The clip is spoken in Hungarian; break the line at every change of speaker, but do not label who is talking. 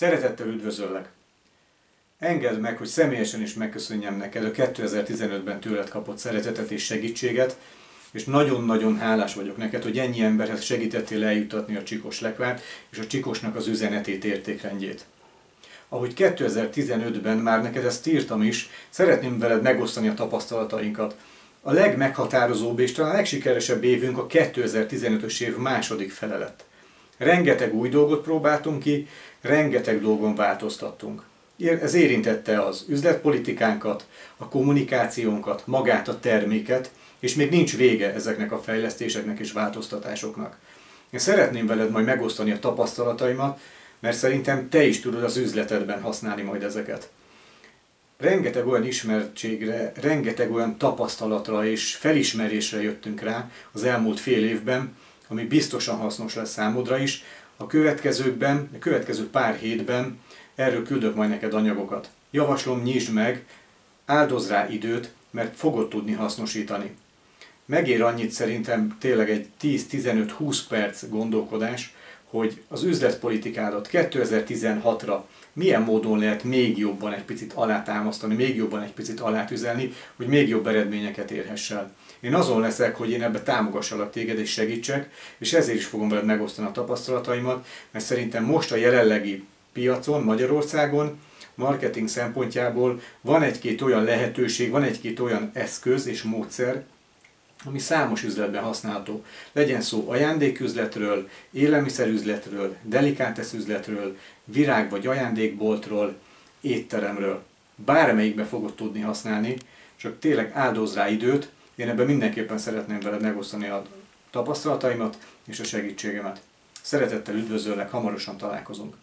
Szeretettel üdvözöllek! Engedd meg, hogy személyesen is megköszönjem neked a 2015-ben tőled kapott szeretetet és segítséget, és nagyon-nagyon hálás vagyok neked, hogy ennyi emberhez segítettél eljutatni a Csikos lekvárt és a Csikosnak az üzenetét, értékrendjét. Ahogy 2015-ben már neked ezt írtam is, szeretném veled megosztani a tapasztalatainkat. A legmeghatározóbb és talán legsikeresebb évünk a 2015-ös év második fele lett. Rengeteg új dolgot próbáltunk ki, rengeteg dolgon változtattunk. Ez érintette az üzletpolitikánkat, a kommunikációnkat, magát a terméket, és még nincs vége ezeknek a fejlesztéseknek és változtatásoknak. Én szeretném veled majd megosztani a tapasztalataimat, mert szerintem te is tudod az üzletedben használni majd ezeket. Rengeteg olyan ismertségre, rengeteg olyan tapasztalatra és felismerésre jöttünk rá az elmúlt fél évben, ami biztosan hasznos lesz számodra is. A következő pár hétben erről küldök majd neked anyagokat. Javaslom, nyisd meg, áldozz rá időt, mert fogod tudni hasznosítani. Megér annyit szerintem tényleg egy 10-15-20 perc gondolkodás, hogy az üzletpolitikádat 2016-ra milyen módon lehet még jobban egy picit alátámasztani, még jobban egy picit alátüzelni, hogy még jobb eredményeket érhess el. Én azon leszek, hogy én ebbe támogassalak téged és segítsek, és ezért is fogom veled megosztani a tapasztalataimat, mert szerintem most a jelenlegi piacon, Magyarországon, marketing szempontjából van egy-két olyan lehetőség, van egy-két olyan eszköz és módszer, ami számos üzletben használható. Legyen szó ajándéküzletről, élelmiszerüzletről, delikátesz üzletről, virág- vagy ajándékboltról, étteremről. Bármelyikbe fogod tudni használni, csak tényleg áldozz rá időt. Én ebben mindenképpen szeretném veled megosztani a tapasztalataimat és a segítségemet. Szeretettel üdvözöllek, hamarosan találkozunk!